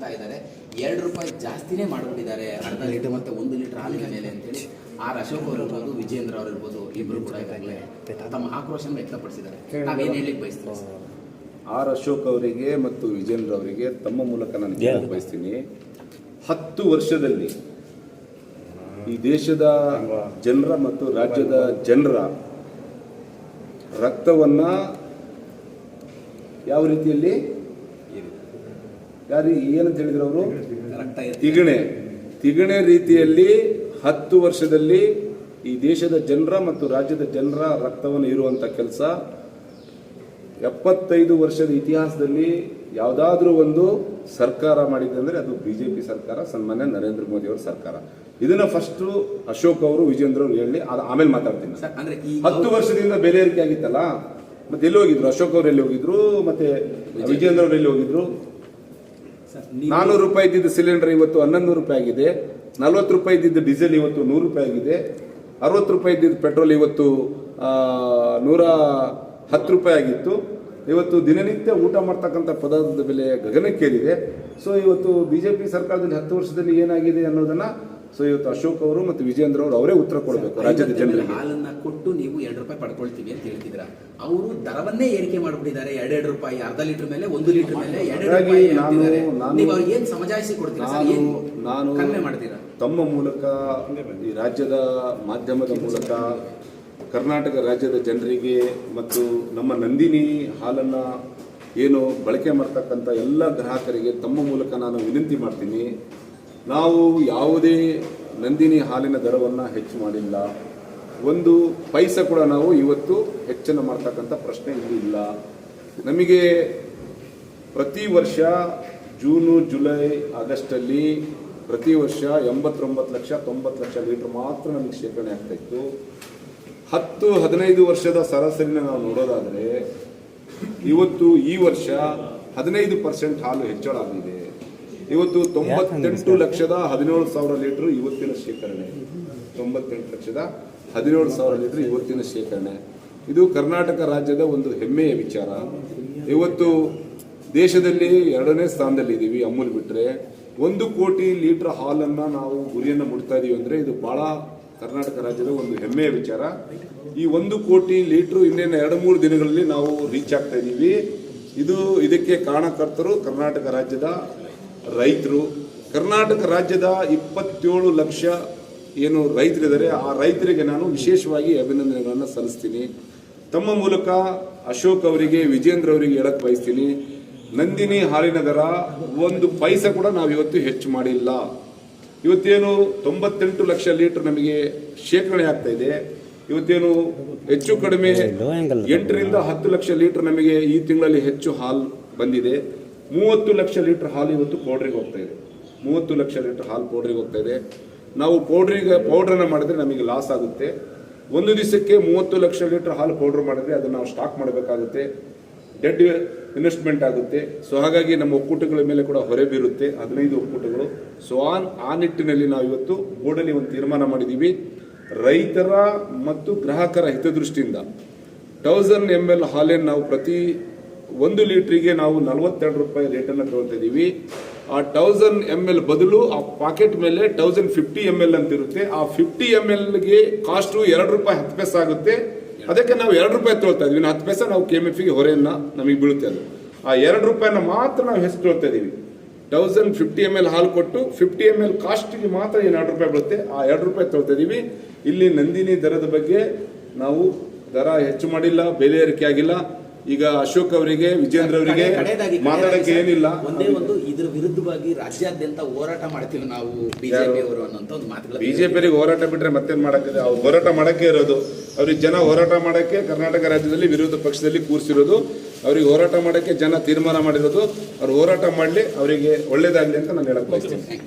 ಹೇಳ್ತಾ ಇದ್ದಾರೆ, ₹2 ಜಾಸ್ತಿನೇ ಮಾಡಿಬಿಟ್ಟಿದ್ದಾರೆ ಅರ್ಧ ಲೀಟರ್ ಮತ್ತು 1 ಲೀಟರ್ ಹಾಲಿನ ಮೇಲೆ ಅಂತೇಳಿ ಆರ್ ಅಶೋಕ್ ಅವರು ಇರ್ಬೋದು, ವಿಜೇಂದ್ರ ಅವರು ಇರ್ಬೋದು, ಇಬ್ಬರು ಕೂಡ ಈಗಾಗಲೇ ತಮ್ಮ ಆಕ್ರೋಶನ ವ್ಯಕ್ತಪಡಿಸಿದ್ದಾರೆ. ನಾವೇನು ಹೇಳಲಿಕ್ಕೆ ಬಯಸ್ತೀವಿ? ಆರ್ ಅಶೋಕ್ ಅವರಿಗೆ ಮತ್ತು ವಿಜೇಂದ್ರ ಅವರಿಗೆ ತಮ್ಮ ಮೂಲಕ ನಾನು ಹೇಳಕ್ಕೆ ಬಯಸ್ತೀನಿ, 10 ವರ್ಷದಲ್ಲಿ ಈ ದೇಶದ ಜನರ ಮತ್ತು ರಾಜ್ಯದ ಜನರ ರಕ್ತವನ್ನ ಯಾವ ರೀತಿಯಲ್ಲಿ ಏನಂತ ಹೇಳಿದ್ರು ಅವರು, ತಿಗಣೆ ರೀತಿಯಲ್ಲಿ 10 ವರ್ಷದಲ್ಲಿ ಈ ದೇಶದ ಜನರ ಮತ್ತು ರಾಜ್ಯದ ಜನರ ರಕ್ತವನ್ನು ಇರುವಂತ ಕೆಲಸ 75 ವರ್ಷದ ಇತಿಹಾಸದಲ್ಲಿ ಯಾವುದಾದ್ರೂ ಒಂದು ಸರ್ಕಾರ ಮಾಡಿದೆ ಅಂದ್ರೆ ಅದು ಬಿಜೆಪಿ ಸರ್ಕಾರ, ಸನ್ಮಾನ್ಯ ನರೇಂದ್ರ ಮೋದಿ ಅವರ ಸರ್ಕಾರ. ಇದನ್ನ ಫಸ್ಟ್ ಅಶೋಕ್ ಅವರು, ವಿಜೇಂದ್ರ ಅವರು ಹೇಳಿ ಆಮೇಲೆ ಮಾತಾಡ್ತೀನಿ. ಅಂದ್ರೆ 10 ವರ್ಷದಿಂದ ಬೆಲೆ ಏರಿಕೆ ಆಗಿತ್ತಲ್ಲ, ಮತ್ತೆ ಎಲ್ಲಿ ಹೋಗಿದ್ರು ಅಶೋಕ್ ಅವರು, ಎಲ್ಲಿ ಹೋಗಿದ್ರು, ಮತ್ತೆ ವಿಜೇಂದ್ರ ಅವರು ಎಲ್ಲಿ ಹೋಗಿದ್ರು? ₹400 ಇದ್ದಿದ್ದ ಸಿಲಿಂಡರ್ ಇವತ್ತು ₹1100 ಆಗಿದೆ. ₹40 ಇದ್ದಿದ್ದ ಡೀಸೆಲ್ ಇವತ್ತು ₹100 ಆಗಿದೆ. ₹60 ಇದ್ದಿದ್ದ ಪೆಟ್ರೋಲ್ ಇವತ್ತು ₹110 ಆಗಿತ್ತು. ಇವತ್ತು ದಿನನಿತ್ಯ ಊಟ ಮಾಡ್ತಕ್ಕಂಥ ಪದಾರ್ಥದ ಬೆಲೆ ಗಗನಕ್ಕೇರಿದೆ. ಸೊ ಇವತ್ತು ಬಿಜೆಪಿ ಸರ್ಕಾರದಲ್ಲಿ 10 ವರ್ಷದಲ್ಲಿ ಏನಾಗಿದೆ ಅನ್ನೋದನ್ನ ಇವತ್ತು ಅಶೋಕ್ ಅವರು ಮತ್ತು ವಿಜೇಂದ್ರ ಅವರು ಅವರೇ ಉತ್ತರ ಕೊಡಬೇಕು. ರಾಜ್ಯದ ಜನರಿಗೆ ಹಾಲನ್ನ ಕೊಟ್ಟು ನೀವು ₹2 ಪಡ್ಕೊಳ್ತೀವಿ ಅಂತ ಹೇಳ್ತಿದ್ರ, ಅವರು ದರವನ್ನೇ ಏರಿಕೆ ಮಾಡಿಬಿಟ್ಟಿದ್ದಾರೆ. ₹2 ಅರ್ಧ ಲೀಟರ್ ಮೇಲೆ 1 ಲೀಟರ್ ಮೇಲೆ ನೀವು ಏನ್ ಸಮಜಾಯಿಸಿ ಕೊಡ್ತೀರಾ? ನಾನು ಕಡಿಮೆ ಮಾಡ್ತೀರಾ? ತಮ್ಮ ಮೂಲಕ ಈ ರಾಜ್ಯದ ಮಾಧ್ಯಮದ ಮೂಲಕ ಕರ್ನಾಟಕ ರಾಜ್ಯದ ಜನರಿಗೆ ಮತ್ತು ನಮ್ಮ ನಂದಿನಿ ಹಾಲನ್ನ ಏನು ಬಳಕೆ ಮಾಡ್ತಕ್ಕಂಥ ಎಲ್ಲ ಗ್ರಾಹಕರಿಗೆ ತಮ್ಮ ಮೂಲಕ ನಾನು ವಿನಂತಿ ಮಾಡ್ತೀನಿ, ನಾವು ಯಾವುದೇ ನಂದಿನಿ ಹಾಲಿನ ದರವನ್ನು ಹೆಚ್ಚು ಮಾಡಿಲ್ಲ. 1 ಪೈಸೆ ಕೂಡ ನಾವು ಇವತ್ತು ಹೆಚ್ಚನ್ನು ಮಾಡ್ತಕ್ಕಂಥ ಪ್ರಶ್ನೆ ಇಲ್ಲ. ನಮಗೆ ಪ್ರತಿ ವರ್ಷ ಜೂನು, ಜುಲೈ, ಆಗಸ್ಟಲ್ಲಿ ಪ್ರತಿ ವರ್ಷ 89 ಲಕ್ಷ 90 ಲಕ್ಷ ಲೀಟರ್ ಮಾತ್ರ ನಮಗೆ ಶೇಖರಣೆ ಆಗ್ತಾ ಇತ್ತು. 10-15 ವರ್ಷದ ಸರಾಸರಿನ ನಾವು ನೋಡೋದಾದ್ರೆ ಇವತ್ತು ಈ ವರ್ಷ 15% ಹಾಲು ಹೆಚ್ಚಳ ಆಗಿದೆ. ಇವತ್ತು 98,17,000 ಲೀಟರ್ ಇವತ್ತಿನ ಶೇಖರಣೆ, 98,17,000 ಲೀಟರ್ ಇವತ್ತಿನ ಶೇಖರಣೆ. ಇದು ಕರ್ನಾಟಕ ರಾಜ್ಯದ ಒಂದು ಹೆಮ್ಮೆಯ ವಿಚಾರ. ಇವತ್ತು ದೇಶದಲ್ಲಿ 2ನೇ ಸ್ಥಾನದಲ್ಲಿದ್ದೀವಿ ಅಮೂಲ್ ಬಿಟ್ರೆ. 1 ಕೋಟಿ ಲೀಟರ್ ಹಾಲನ್ನ ನಾವು ಗುರಿಯನ್ನು ಮುಟ್ತಾ ಇದೀವಿ ಅಂದ್ರೆ ಇದು ಬಹಳ ಕರ್ನಾಟಕ ರಾಜ್ಯದ ಒಂದು ಹೆಮ್ಮೆಯ ವಿಚಾರ. ಈ 1 ಕೋಟಿ ಲೀಟರ್ ಇನ್ನೇನು 2-3 ದಿನಗಳಲ್ಲಿ ನಾವು ರೀಚ್ ಆಗ್ತಾ ಇದ್ದೀವಿ. ಇದಕ್ಕೆ ಕಾರಣಕರ್ತರು ಕರ್ನಾಟಕ ರಾಜ್ಯದ ರೈತರು. ಕರ್ನಾಟಕ ರಾಜ್ಯದ 27 ಲಕ್ಷ ಏನು ರೈತರಿದ್ದಾರೆ, ಆ ರೈತರಿಗೆ ನಾನು ವಿಶೇಷವಾಗಿ ಅಭಿನಂದನೆಗಳನ್ನು ಸಲ್ಲಿಸ್ತೀನಿ. ತಮ್ಮ ಮೂಲಕ ಅಶೋಕ್ ಅವರಿಗೆ, ವಿಜೇಂದ್ರ ಅವರಿಗೆ ಹೇಳಕ್ ಬಯಸ್ತೀನಿ, ನಂದಿನಿ ಹಾಲಿನ ದರ 1 ಪೈಸೆ ಕೂಡ ನಾವು ಇವತ್ತು ಹೆಚ್ಚು ಮಾಡಿಲ್ಲ. ಇವತ್ತೇನು 98 ಲಕ್ಷ ಲೀಟರ್ ನಮಗೆ ಶೇಖರಣೆ ಆಗ್ತಾ ಇದೆ. ಇವತ್ತೇನು ಹೆಚ್ಚು ಕಡಿಮೆ 8ರಿಂದ 10 ಲಕ್ಷ ಲೀಟರ್ ನಮಗೆ ಈ ತಿಂಗಳಲ್ಲಿ ಹೆಚ್ಚು ಹಾಲು ಬಂದಿದೆ. 30 ಲಕ್ಷ ಲೀಟರ್ ಹಾಲು ಇವತ್ತು ಪೌಡ್ರಿಗೆ ಹೋಗ್ತಾ ಇದೆ. 30 ಲಕ್ಷ ಲೀಟರ್ ಹಾಲು ಪೌಡ್ರಿಗೆ ಹೋಗ್ತಾ ಇದೆ. ನಾವು ಪೌಡ್ರನ್ನ ಮಾಡಿದ್ರೆ ನಮಗೆ ಲಾಸ್ ಆಗುತ್ತೆ. ಒಂದು ದಿವಸಕ್ಕೆ 30 ಲಕ್ಷ ಲೀಟರ್ ಹಾಲು ಪೌಡರ್ ಮಾಡಿದ್ರೆ ಅದನ್ನು ನಾವು ಸ್ಟಾಕ್ ಮಾಡಬೇಕಾಗುತ್ತೆ, ಡೆಡ್ ಇನ್ವೆಸ್ಟ್ಮೆಂಟ್ ಆಗುತ್ತೆ. ಸೊ ಹಾಗಾಗಿ ನಮ್ಮ ಒಕ್ಕೂಟಗಳ ಮೇಲೆ ಕೂಡ ಹೊರೆ ಬೀರುತ್ತೆ, 15 ಒಕ್ಕೂಟಗಳು. ಸೊ ಆ ನಿಟ್ಟಿನಲ್ಲಿ ನಾವು ಇವತ್ತು ಬೋರ್ಡಲ್ಲಿ ಒಂದು ತೀರ್ಮಾನ ಮಾಡಿದ್ದೀವಿ. ರೈತರ ಮತ್ತು ಗ್ರಾಹಕರ ಹಿತದೃಷ್ಟಿಯಿಂದ 1000 ml ಹಾಲನ್ನು ನಾವು ಪ್ರತಿ 1 ಲೀಟ್ರಿಗೆ ನಾವು ₹42 ರೇಟನ್ನು ತಗೊಳ್ತಾ ಇದ್ದೀವಿ. ಆ 1000 ml ಬದಲು ಆ ಪಾಕೆಟ್ ಮೇಲೆ 1050 ml ಅಂತ ಇರುತ್ತೆ. ಆ 50 mlಗೆ ಕಾಸ್ಟು ₹2 10 ಪೈಸೆ ಆಗುತ್ತೆ. ಅದಕ್ಕೆ ನಾವು ₹2 ತೊಗೊಳ್ತಾ ಇದೀವಿ. 10 ಪೈಸೆ ನಾವು KMFಗೆ ಹೊರೆಯನ್ನ ನಮಗೆ ಬೀಳುತ್ತೆ. ಅದು ಆ ₹2 ಮಾತ್ರ ನಾವು ಹೆಚ್ಚು ತೊಗೊಳ್ತಾ ಇದೀವಿ. 1050 ml ಹಾಲು ಕೊಟ್ಟು 50 ml ಕಾಸ್ಟ್ಗೆ ಮಾತ್ರ ಏನು ₹2 ಬೀಳುತ್ತೆ, ಆ ₹2 ತೊಗೊಳ್ತಾ ಇದೀವಿ. ಇಲ್ಲಿ ನಂದಿನಿ ದರದ ಬಗ್ಗೆ ನಾವು ದರ ಹೆಚ್ಚು ಮಾಡಿಲ್ಲ, ಬೆಲೆ ಏರಿಕೆ ಆಗಿಲ್ಲ. ಈಗ ಅಶೋಕ್ ಅವರಿಗೆ, ವಿಜೇಂದ್ರ ಅವರಿಗೆ ಮಾತಾಡಕ್ಕೆ ಏನಿಲ್ಲ. ಒಂದೇ ಒಂದು ಇದ್ರ ವಿರುದ್ಧವಾಗಿ ರಾಜ್ಯಾದ್ಯಂತ ಹೋರಾಟ ಮಾಡ್ತಿಲ್ಲ ನಾವು ಬಿಜೆಪಿ ಅವರು ಅನ್ನೋಂತ ಒಂದು ಮಾತುಗಳು. ಬಿಜೆಪಿಯವರಿಗೆ ಹೋರಾಟ ಬಿಟ್ರೆ ಮತ್ತೇನ್ ಮಾಡಕ್ಕಿದೆ? ಅವ್ರು ಹೋರಾಟ ಮಾಡಕ್ಕೆ ಇರೋದು, ಅವ್ರಿಗೆ ಜನ ಹೋರಾಟ ಮಾಡಕ್ಕೆ ಕರ್ನಾಟಕ ರಾಜ್ಯದಲ್ಲಿ ವಿರೋಧ ಪಕ್ಷದಲ್ಲಿ ಕೂರಿಸಿರೋದು, ಅವ್ರಿಗೆ ಹೋರಾಟ ಮಾಡಕ್ಕೆ ಜನ ತೀರ್ಮಾನ ಮಾಡಿರೋದು. ಅವ್ರು ಹೋರಾಟ ಮಾಡ್ಲಿ, ಅವರಿಗೆ ಒಳ್ಳೇದಾಗ್ಲಿ ಅಂತ ನಾನು ಹೇಳಕ್ ಬಯಸ್ತೀನಿ.